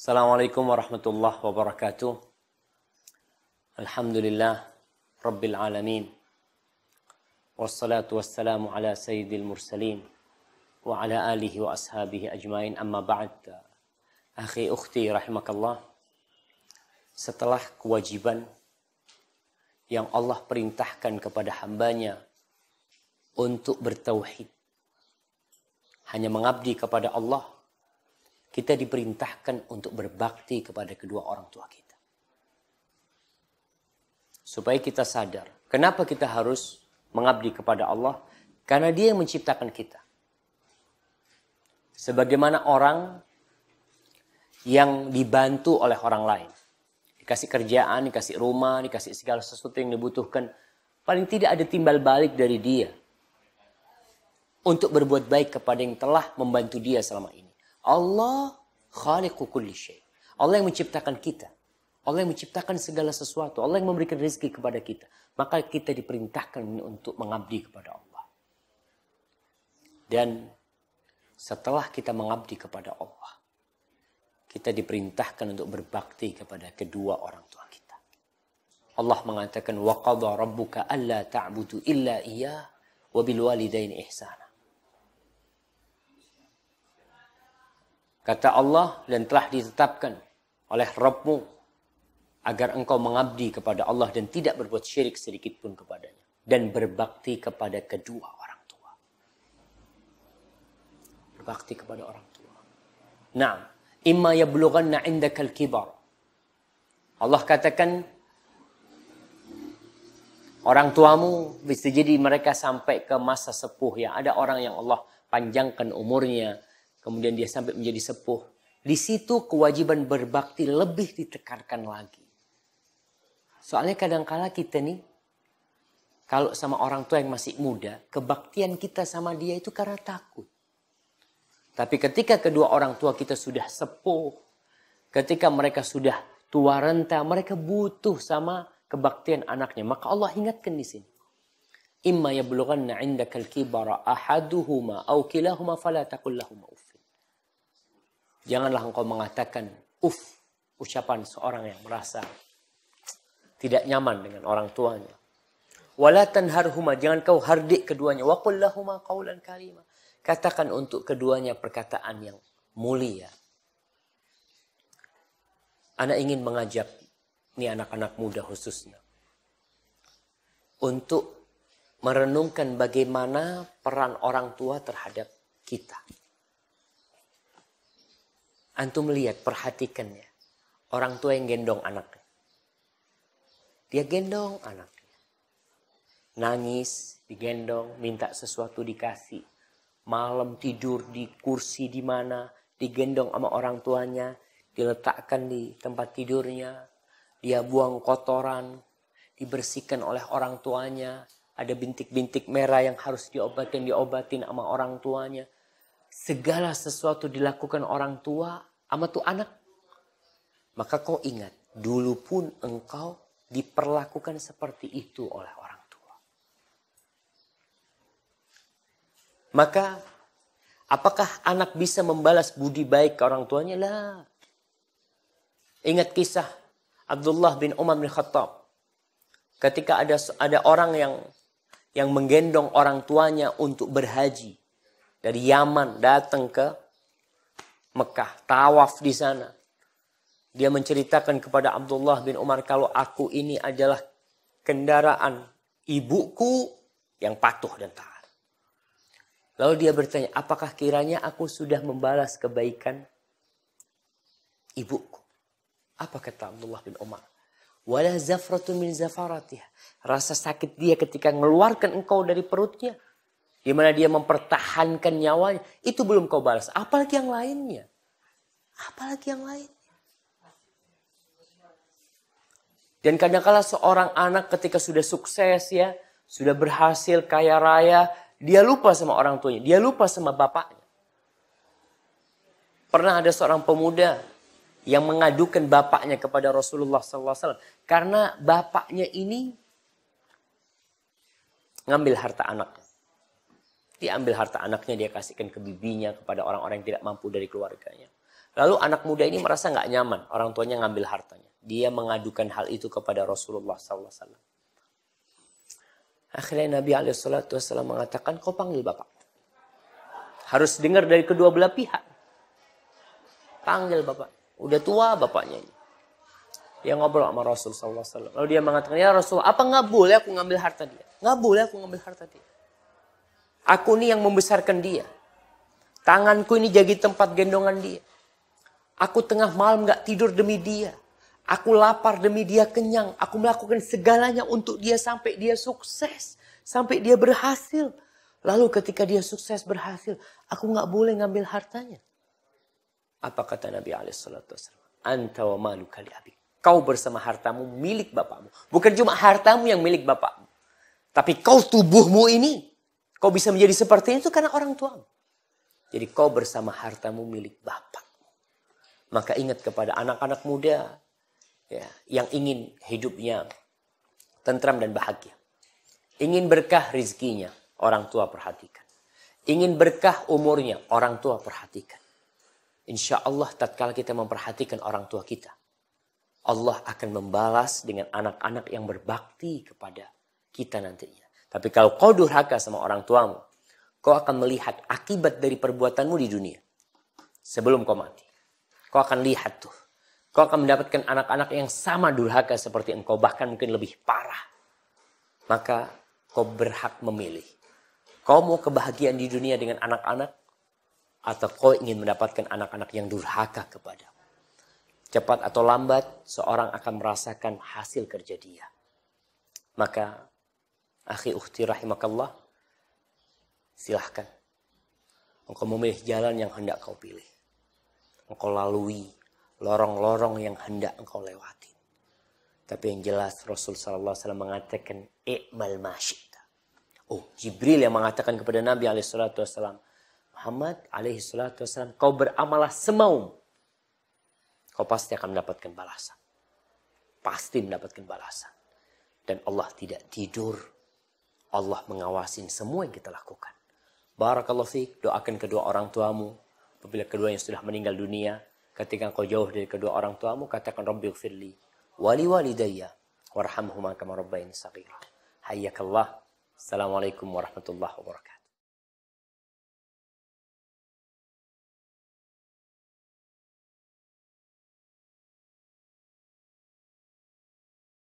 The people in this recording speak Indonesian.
Assalamualaikum warahmatullahi wabarakatuh. Alhamdulillah Rabbil alamin. Wassalatu wassalamu ala sayyidil mursalin wa ala alihi wa ashabihi ajmain, amma ba'd. Akhi ukhti rahimakallah, setelah kewajiban yang Allah perintahkan kepada hambanya untuk bertauhid, hanya mengabdi kepada Allah, kita diperintahkan untuk berbakti kepada kedua orang tua kita. Supaya kita sadar, kenapa kita harus mengabdi kepada Allah? Karena Dia yang menciptakan kita. Sebagaimana orang yang dibantu oleh orang lain. Dikasih kerjaan, dikasih rumah, dikasih segala sesuatu yang dibutuhkan. Paling tidak ada timbal balik dari dia. Untuk berbuat baik kepada yang telah membantu dia selama ini. Allah khaliqu kulli syai'. Allah yang menciptakan kita. Allah yang menciptakan segala sesuatu. Allah yang memberikan rezeki kepada kita. Maka kita diperintahkan untuk mengabdi kepada Allah. Dan setelah kita mengabdi kepada Allah, kita diperintahkan untuk berbakti kepada kedua orang tua kita. Allah mengatakan, wa qadha rabbuka alla ta'budu illa iyyah wa bil walidaini ihsana. Kata Allah, dan telah ditetapkan oleh Rabbmu agar engkau mengabdi kepada Allah dan tidak berbuat syirik sedikit pun kepadanya. Dan berbakti kepada kedua orang tua. Berbakti kepada orang tua. Nah, imma yablughanna indakal kibar. Allah katakan, orang tuamu bisa jadi mereka sampai ke masa sepuh. Ya, ada orang yang Allah panjangkan umurnya, kemudian dia sampai menjadi sepuh. Di situ kewajiban berbakti lebih ditekankan lagi. Soalnya kadang-kala kita nih, kalau sama orang tua yang masih muda, kebaktian kita sama dia itu karena takut. Tapi ketika kedua orang tua kita sudah sepuh, ketika mereka sudah tua renta, mereka butuh sama kebaktian anaknya. Maka Allah ingatkan di sini. Imma yablughanna 'indakal kibara ahaduhuma aw kilahuma fala taqul lahum uff. Janganlah engkau mengatakan ucapan seorang yang merasa tidak nyaman dengan orang tuanya. Wala tanharhuma, jangan kau hardik keduanya. Wa qul lahuma qawlan karima. Katakan untuk keduanya perkataan yang mulia. Ana ingin mengajak ini anak-anak muda khususnya untuk merenungkan bagaimana peran orang tua terhadap kita. Antum lihat, perhatikan ya. Orang tua yang gendong anaknya. Dia gendong anaknya. Nangis, digendong, minta sesuatu dikasih. Malam tidur di kursi di mana, digendong sama orang tuanya. Diletakkan di tempat tidurnya. Dia buang kotoran. Dibersihkan oleh orang tuanya. Ada bintik-bintik merah yang harus diobatin sama orang tuanya. Segala sesuatu dilakukan orang tua sama tuh anak. Maka kau ingat, dulu pun engkau diperlakukan seperti itu oleh orang tua. Maka, apakah anak bisa membalas budi baik ke orang tuanya? Lah. Ingat kisah Abdullah bin Umar bin Khattab. Ketika ada orang yang menggendong orang tuanya untuk berhaji. Dari Yaman datang ke Mekah, tawaf di sana. Dia menceritakan kepada Abdullah bin Umar, kalau aku ini adalah kendaraan ibuku yang patuh dan taat. Lalu dia bertanya, apakah kiranya aku sudah membalas kebaikan ibuku? Apa kata Abdullah bin Umar? Wala zafratun min zafaratiha. Rasa sakit dia ketika mengeluarkan engkau dari perutnya, di mana dia mempertahankan nyawanya, itu belum kau balas. Apalagi yang lainnya. Apalagi yang lainnya. Dan kadang-kala seorang anak ketika sudah sukses ya, sudah berhasil kaya raya, dia lupa sama orang tuanya, dia lupa sama bapaknya. Pernah ada seorang pemuda yang mengadukan bapaknya kepada Rasulullah SAW. Karena bapaknya ini ngambil harta anaknya. Dia ambil harta anaknya, dia kasihkan ke bibinya, kepada orang-orang yang tidak mampu dari keluarganya. Lalu anak muda ini merasa nggak nyaman, orang tuanya ngambil hartanya. Dia mengadukan hal itu kepada Rasulullah SAW. Akhirnya Nabi SAW mengatakan, kau panggil bapak. Harus dengar dari kedua belah pihak. Panggil bapak. Udah tua bapaknya ini. Dia ngobrol sama Rasul SAW. Lalu dia mengatakan, ya Rasul, apa nggak boleh aku ngambil harta dia? Nggak boleh aku ngambil harta dia. Aku ini yang membesarkan dia. Tanganku ini jadi tempat gendongan dia. Aku tengah malam gak tidur demi dia. Aku lapar demi dia kenyang. Aku melakukan segalanya untuk dia sampai dia sukses. Sampai dia berhasil. Lalu ketika dia sukses berhasil, aku gak boleh ngambil hartanya. Apa kata Nabi SAW? Anta wa maluka li abik. Kau bersama hartamu milik bapakmu. Bukan cuma hartamu yang milik bapakmu. Tapi kau tubuhmu ini. Kau bisa menjadi seperti itu karena orang tuamu. Jadi kau bersama hartamu milik bapak. Maka ingat kepada anak-anak muda ya, yang ingin hidupnya tentram dan bahagia. Ingin berkah rizkinya, orang tua perhatikan. Ingin berkah umurnya, orang tua perhatikan. Insya Allah tatkala kita memperhatikan orang tua kita, Allah akan membalas dengan anak-anak yang berbakti kepada kita nantinya. Tapi kalau kau durhaka sama orang tuamu, kau akan melihat akibat dari perbuatanmu di dunia sebelum kau mati. Kau akan lihat tuh. Kau akan mendapatkan anak-anak yang sama durhaka seperti engkau. Bahkan mungkin lebih parah. Maka kau berhak memilih. Kau mau kebahagiaan di dunia dengan anak-anak. Atau kau ingin mendapatkan anak-anak yang durhaka kepadamu. Cepat atau lambat seorang akan merasakan hasil kerja dia. Maka akhi ukhti rahimakallah. Silahkan. Engkau memilih jalan yang hendak kau pilih. Engkau lalui lorong-lorong yang hendak engkau lewati. Tapi yang jelas Rasul SAW mengatakan i'mal ma syi'ta. Oh, Jibril yang mengatakan kepada Nabi SAW, Muhammad SAW, kau beramalah semaumu. Kau pasti akan mendapatkan balasan. Pasti mendapatkan balasan. Dan Allah tidak tidur. Allah mengawasi semua yang kita lakukan. Barakallahu fiik, doakan kedua orang tuamu. Apabila keduanya sudah meninggal dunia, ketika engkau jauh dari kedua orang tuamu, katakan Rabbighfirli wali walidayya warhamhuma kama rabbayani shaghira. Hayyakallah. Assalamualaikum warahmatullahi wabarakatuh.